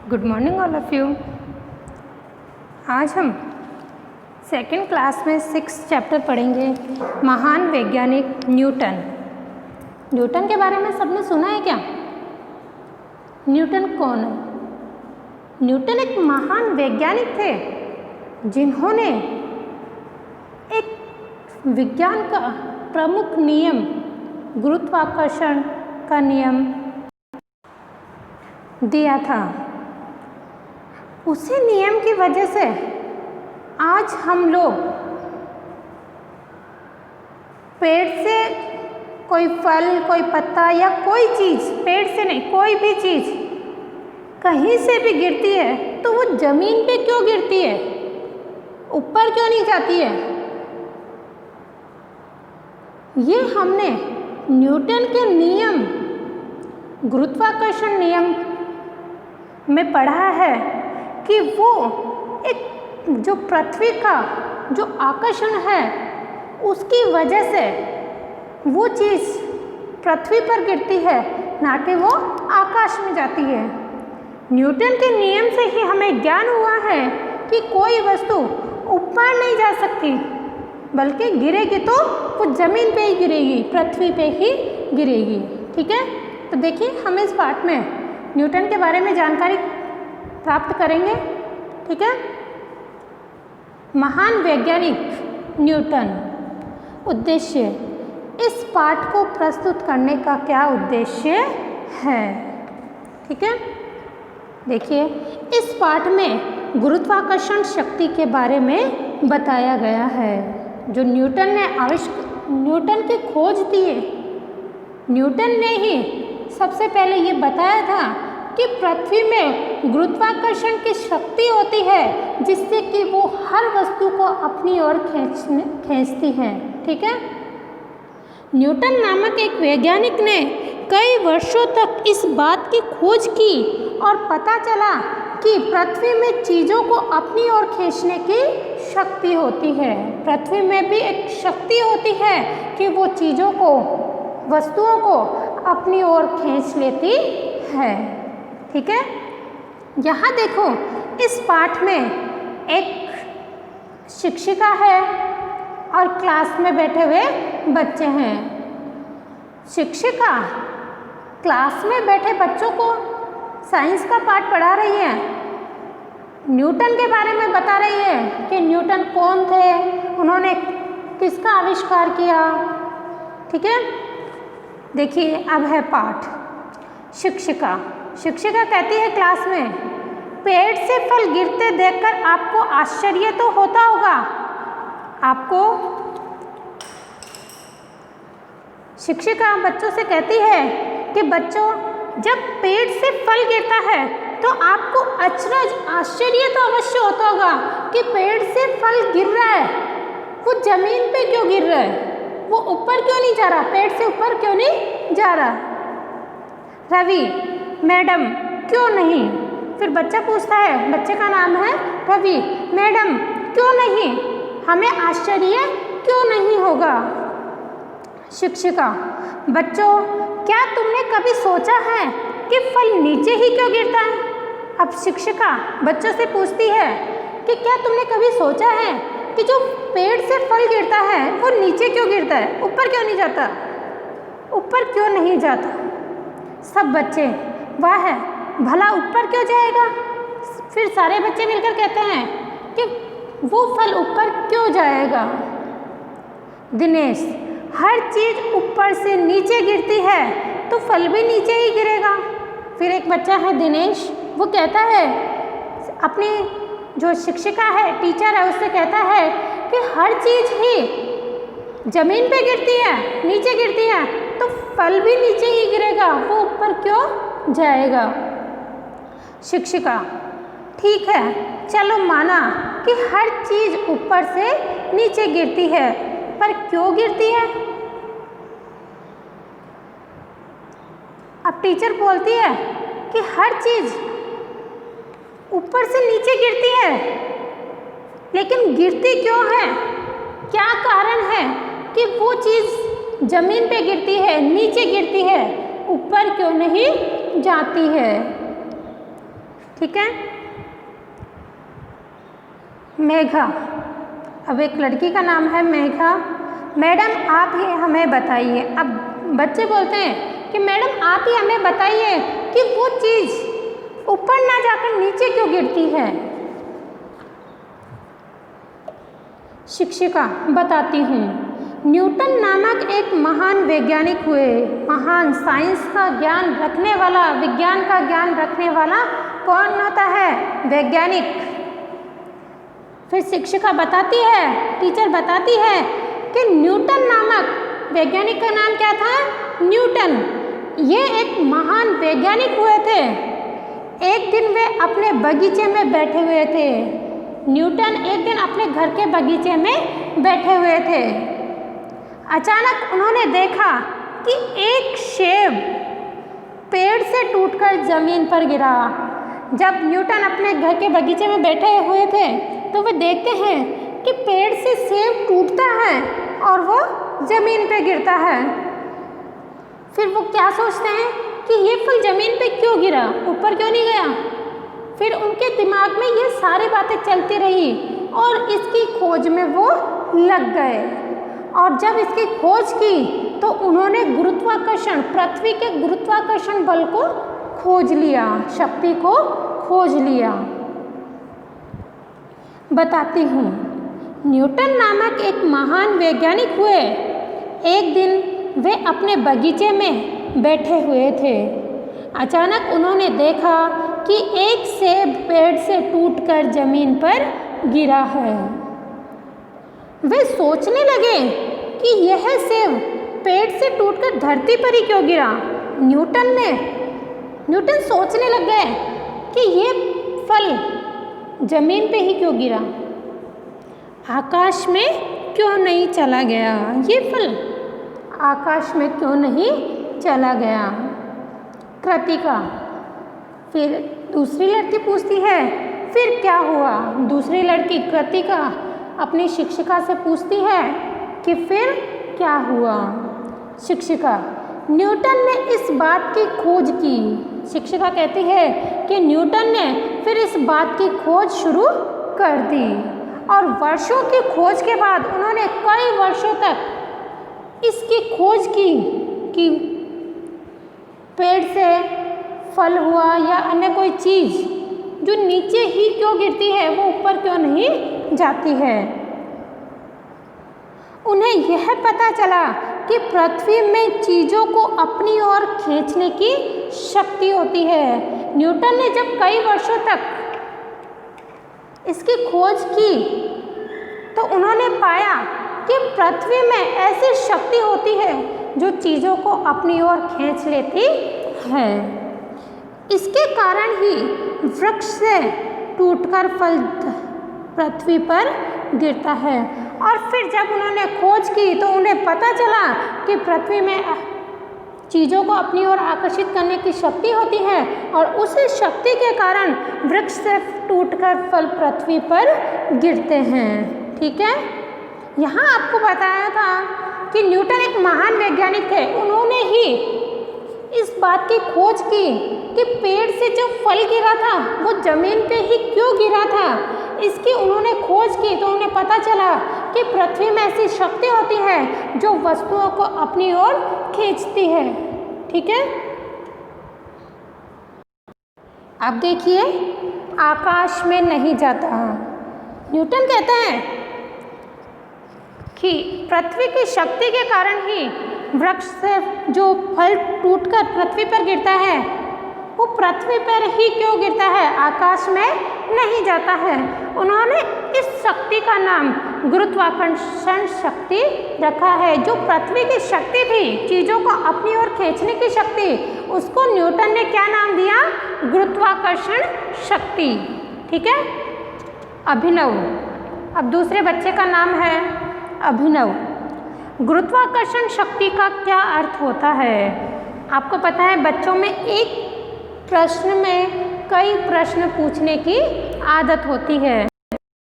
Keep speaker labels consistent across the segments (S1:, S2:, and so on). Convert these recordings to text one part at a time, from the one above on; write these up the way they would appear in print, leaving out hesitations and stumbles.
S1: Good morning all of you. आज हम second class में 6 चैप्टर पढ़ेंगे, महान वैज्ञानिक न्यूटन। न्यूटन के बारे में सबने सुना है क्या? न्यूटन कौन है? न्यूटन एक महान वैज्ञानिक थे जिन्होंने एक विज्ञान का प्रमुख नियम, गुरुत्वाकर्षण का नियम दिया था। उसी नियम की वजह से आज हम लोग पेड़ से कोई फल, कोई पत्ता या कोई चीज़, पेड़ से नहीं, कोई भी चीज़ कहीं से भी गिरती है तो वो जमीन पे क्यों गिरती है? ऊपर क्यों नहीं जाती है? ये हमने न्यूटन के नियम, गुरुत्वाकर्षण नियम में पढ़ा है कि वो एक जो पृथ्वी का जो आकर्षण है उसकी वजह से वो चीज़ पृथ्वी पर गिरती है, ना कि वो आकाश में जाती है। न्यूटन के नियम से ही हमें ज्ञान हुआ है कि कोई वस्तु ऊपर नहीं जा सकती, बल्कि गिरेगी तो वो ज़मीन पे ही गिरेगी, पृथ्वी पे ही गिरेगी। ठीक है, तो देखिए हम इस पाठ में न्यूटन के बारे में जानकारी प्राप्त करेंगे। ठीक है, महान वैज्ञानिक न्यूटन। उद्देश्य, इस पाठ को प्रस्तुत करने का क्या उद्देश्य है? ठीक है, देखिए इस पाठ में गुरुत्वाकर्षण शक्ति के बारे में बताया गया है जो न्यूटन ने न्यूटन की खोज दी है। न्यूटन ने ही सबसे पहले ये बताया था कि पृथ्वी में गुरुत्वाकर्षण की शक्ति होती है जिससे कि वो हर वस्तु को अपनी ओर खींचती है। ठीक है, न्यूटन नामक एक वैज्ञानिक ने कई वर्षों तक इस बात की खोज की और पता चला कि पृथ्वी में चीज़ों को अपनी ओर खींचने की शक्ति होती है। पृथ्वी में भी एक शक्ति होती है कि वो चीज़ों को, वस्तुओं को अपनी ओर खींच लेती है। ठीक है, यहाँ देखो इस पाठ में एक शिक्षिका है और क्लास में बैठे हुए बच्चे हैं। शिक्षिका क्लास में बैठे बच्चों को साइंस का पाठ पढ़ा रही है, न्यूटन के बारे में बता रही है कि न्यूटन कौन थे, उन्होंने किसका आविष्कार किया। ठीक है, देखिए अब है पाठ। शिक्षिका कहती है क्लास में, पेड़ से फल गिरते देखकर आपको आश्चर्य तो होता होगा। आपको शिक्षिका बच्चों से कहती है कि बच्चों, जब पेड़ से फल गिरता है तो आपको अचरज, आश्चर्य तो अवश्य होता होगा कि पेड़ से फल गिर रहा है, वो जमीन पे क्यों गिर रहा है, वो ऊपर क्यों नहीं जा रहा, पेड़ से ऊपर क्यों नहीं जा रहा। रवि, मैडम क्यों नहीं? फिर बच्चा पूछता है, बच्चे का नाम है रवि, मैडम क्यों नहीं, हमें आश्चर्य क्यों नहीं होगा। शिक्षिका, बच्चों क्या तुमने कभी सोचा है कि फल नीचे ही क्यों गिरता है? अब शिक्षिका बच्चों से पूछती है कि क्या तुमने कभी सोचा है कि जो पेड़ से फल गिरता है वो नीचे क्यों गिरता है, ऊपर क्यों नहीं जाता, ऊपर क्यों नहीं जाता? सब बच्चे, वाह है, भला ऊपर क्यों जाएगा? फिर सारे बच्चे मिलकर कहते हैं कि वो फल ऊपर क्यों जाएगा। दिनेश, हर चीज़ ऊपर से नीचे गिरती है तो फल भी नीचे ही गिरेगा। फिर एक बच्चा है दिनेश, वो कहता है, अपनी जो शिक्षिका है, टीचर है, उससे कहता है कि हर चीज़ ही जमीन पे गिरती है, नीचे गिरती है, तो फल भी नीचे ही गिरेगा, वो ऊपर क्यों जाएगा। शिक्षिका, ठीक है, चलो माना कि हर चीज़ ऊपर से नीचे गिरती है, पर क्यों गिरती है? अब टीचर बोलती है कि हर चीज़ ऊपर से नीचे गिरती है, लेकिन गिरती क्यों है? क्या कारण है कि वो चीज़ जमीन पे गिरती है, नीचे गिरती है, ऊपर क्यों नहीं जाती है? ठीक है। मेघा, अब एक लड़की का नाम है मेघा। मैडम आप ही हमें बताइए। अब बच्चे बोलते हैं कि मैडम आप ही हमें बताइए कि वो चीज़ ऊपर ना जाकर नीचे क्यों गिरती है। शिक्षिका, बताती हूँ। न्यूटन नामक एक महान वैज्ञानिक हुए। महान साइंस का ज्ञान रखने वाला, विज्ञान का ज्ञान रखने वाला कौन होता है? वैज्ञानिक। फिर शिक्षिका बताती है, टीचर बताती है कि न्यूटन नामक वैज्ञानिक का नाम क्या था? न्यूटन। ये एक महान वैज्ञानिक हुए थे। एक दिन वे अपने बगीचे में बैठे हुए थे। न्यूटन एक दिन अपने घर के बगीचे में बैठे हुए थे। अचानक उन्होंने देखा कि एक सेब पेड़ से टूटकर जमीन पर गिरा। जब न्यूटन अपने घर के बगीचे में बैठे हुए थे तो वे देखते हैं कि पेड़ से सेब टूटता है और वो जमीन पे गिरता है। फिर वो क्या सोचते हैं कि ये फल जमीन पे क्यों गिरा, ऊपर क्यों नहीं गया। फिर उनके दिमाग में ये सारी बातें चलती रही और इसकी खोज में वो लग गए। और जब इसकी खोज की तो उन्होंने गुरुत्वाकर्षण, पृथ्वी के गुरुत्वाकर्षण बल को खोज लिया, शक्ति को खोज लिया। बताती हूँ। न्यूटन नामक एक महान वैज्ञानिक हुए। एक दिन वे अपने बगीचे में बैठे हुए थे। अचानक उन्होंने देखा कि एक सेब पेड़ से टूटकर जमीन पर गिरा है। वे सोचने लगे कि यह सेब पेड़ से टूटकर धरती पर ही क्यों गिरा। न्यूटन सोचने लग गए कि ये फल जमीन पे ही क्यों गिरा, आकाश में क्यों नहीं चला गया, ये फल आकाश में क्यों नहीं चला गया। कृतिका, फिर दूसरी लड़की पूछती है फिर क्या हुआ। दूसरी लड़की कृतिका अपनी शिक्षिका से पूछती है कि फिर क्या हुआ। शिक्षिका, न्यूटन ने इस बात की खोज की। शिक्षिका कहती है कि न्यूटन ने फिर इस बात की खोज शुरू कर दी और वर्षों की खोज के बाद उन्होंने कई वर्षों तक इसकी खोज की कि पेड़ से फल हुआ या अन्य कोई चीज़ जो नीचे ही क्यों गिरती है, वो ऊपर क्यों नहीं जाती है। उन्हें यह पता चला कि पृथ्वी में चीज़ों को अपनी ओर खींचने की शक्ति होती है। न्यूटन ने जब कई वर्षों तक इसकी खोज की तो उन्होंने पाया कि पृथ्वी में ऐसी शक्ति होती है जो चीज़ों को अपनी ओर खींच लेती है। इसके कारण ही वृक्ष से टूटकर फल पृथ्वी पर गिरता है। और फिर जब उन्होंने खोज की तो उन्हें पता चला कि पृथ्वी में चीज़ों को अपनी ओर आकर्षित करने की शक्ति होती है और उसी शक्ति के कारण वृक्ष से टूटकर फल पृथ्वी पर गिरते हैं। ठीक है, यहाँ आपको बताया था कि न्यूटन एक महान वैज्ञानिक थे। उन्होंने ही इस बात की खोज की कि पेड़ से जो फल गिरा था वो जमीन पे ही क्यों गिरा था। इसकी उन्होंने खोज की तो उन्हें पता चला कि पृथ्वी में ऐसी शक्ति होती है जो वस्तुओं को अपनी ओर खींचती है। ठीक है, अब देखिए, आकाश में नहीं जाता। न्यूटन कहते हैं कि पृथ्वी की शक्ति के कारण ही वृक्ष से जो फल टूटकर पृथ्वी पर गिरता है वो पृथ्वी पर ही क्यों गिरता है, आकाश में नहीं जाता है। उन्होंने इस शक्ति का नाम गुरुत्वाकर्षण शक्ति रखा है। जो पृथ्वी की शक्ति थी, चीज़ों को अपनी ओर खींचने की शक्ति, उसको न्यूटन ने क्या नाम दिया? गुरुत्वाकर्षण शक्ति। ठीक है, अभिनव। अब दूसरे बच्चे का नाम है अभिनव। गुरुत्वाकर्षण शक्ति का क्या अर्थ होता है? आपको पता है बच्चों में एक प्रश्न में कई प्रश्न पूछने की आदत होती है।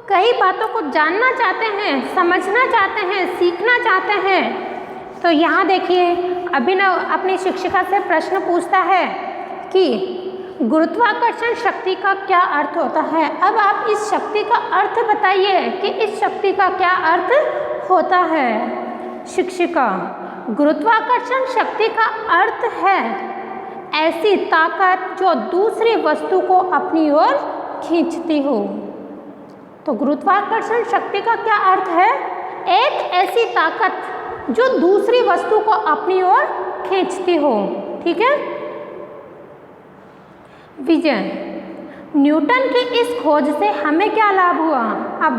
S1: कई बातों को जानना चाहते हैं, समझना चाहते हैं, सीखना चाहते हैं। तो यहाँ देखिए, अभिनव अपनी शिक्षिका से प्रश्न पूछता है कि गुरुत्वाकर्षण शक्ति का क्या अर्थ होता है। अब आप इस शक्ति का अर्थ बताइए कि इस शक्ति का क्या अर्थ होता है। शिक्षिका, गुरुत्वाकर्षण शक्ति का अर्थ है ऐसी ताकत जो दूसरी वस्तु को अपनी ओर खींचती हो। तो गुरुत्वाकर्षण शक्ति का क्या अर्थ है? एक ऐसी ताकत जो दूसरी वस्तु को अपनी ओर खींचती हो। ठीक है। विजय, न्यूटन की इस खोज से हमें क्या लाभ हुआ। अब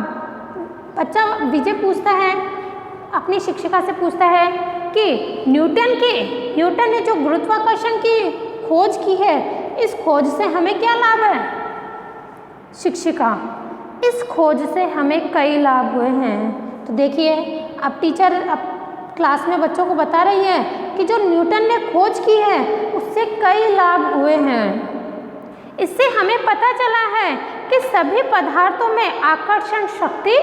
S1: बच्चा विजय पूछता है, अपनी शिक्षिका से पूछता है कि न्यूटन ने जो गुरुत्वाकर्षण की खोज की है, इस खोज से हमें क्या लाभ है। शिक्षिका, इस खोज से हमें कई लाभ हुए हैं। तो देखिए, अब टीचर क्लास में बच्चों को बता रही है कि जो न्यूटन ने खोज की है उससे कई लाभ हुए हैं। इससे हमें पता चला है कि सभी पदार्थों में आकर्षण शक्ति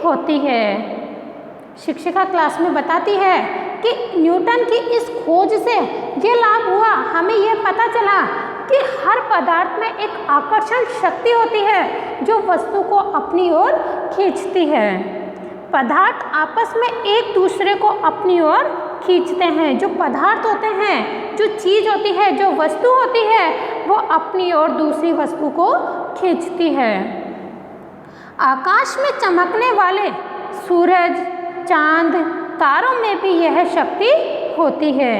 S1: होती है। शिक्षिका क्लास में बताती है कि न्यूटन की इस खोज से ये लाभ हुआ, हमें यह पता चला कि हर पदार्थ में एक आकर्षण शक्ति होती है जो वस्तु को अपनी ओर खींचती है। पदार्थ आपस में एक दूसरे को अपनी ओर खींचते हैं। जो पदार्थ होते हैं, जो चीज़ होती है, जो वस्तु होती है, वो अपनी ओर दूसरी वस्तु को खींचती है। आकाश में चमकने वाले सूरज, चांद, तारों में भी यह शक्ति होती है।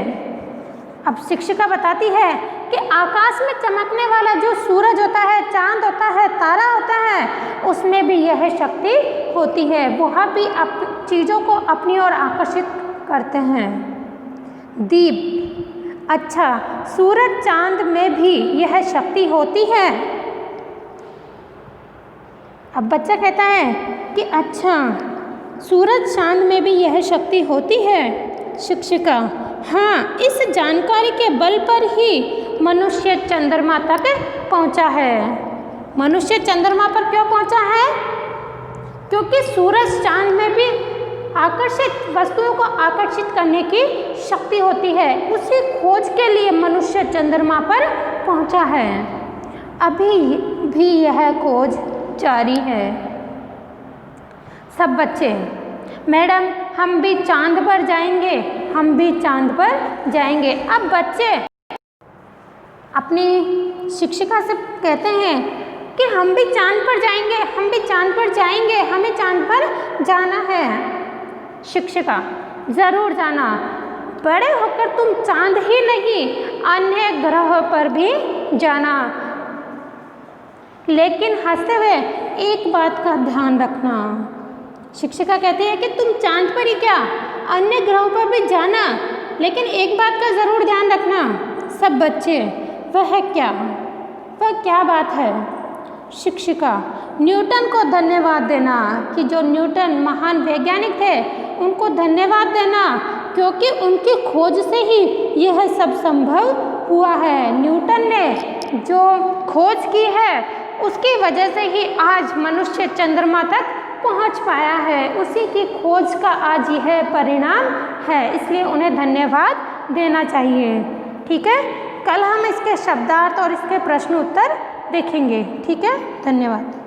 S1: अब शिक्षिका बताती है कि आकाश में चमकने वाला जो सूरज होता है, चांद होता है, तारा होता है, उसमें भी यह शक्ति होती है। वह भी चीज़ों को अपनी ओर आकर्षित करते हैं। दीप, अच्छा, सूरज चांद में भी यह शक्ति होती है। अब बच्चा कहता है कि अच्छा, सूरज चांद में भी यह शक्ति होती है। शिक्षिका, हाँ, इस जानकारी के बल पर ही मनुष्य चंद्रमा तक पहुंचा है। मनुष्य चंद्रमा पर क्यों पहुंचा है? क्योंकि सूरज चांद में भी आकर्षित वस्तुओं को आकर्षित करने की शक्ति होती है। उसी खोज के लिए मनुष्य चंद्रमा पर पहुंचा है। अभी भी यह खोज जारी है। सब बच्चे, मैडम हम भी चांद पर जाएंगे, हम भी चांद पर जाएंगे। अब बच्चे अपनी शिक्षिका से कहते हैं कि हम भी चांद पर जाएंगे, हम भी चांद पर जाएंगे, हमें चांद पर जाना है। शिक्षिका, ज़रूर जाना, बड़े होकर तुम चांद ही नहीं अन्य ग्रहों पर भी जाना, लेकिन हंसते हुए एक बात का ध्यान रखना। शिक्षिका कहती है कि तुम चांद पर ही क्या, अन्य ग्रहों पर भी जाना, लेकिन एक बात का ज़रूर ध्यान रखना। सब बच्चे, वह क्या बात है? शिक्षिका, न्यूटन को धन्यवाद देना कि जो न्यूटन महान वैज्ञानिक थे, उनको धन्यवाद देना, क्योंकि उनकी खोज से ही यह सब संभव हुआ है। न्यूटन ने जो खोज की है उसकी वजह से ही आज मनुष्य चंद्रमा तक पहुंच पाया है। उसी की खोज का आज यह परिणाम है, इसलिए उन्हें धन्यवाद देना चाहिए। ठीक है, कल हम इसके शब्दार्थ और इसके प्रश्न उत्तर देखेंगे। ठीक है, धन्यवाद।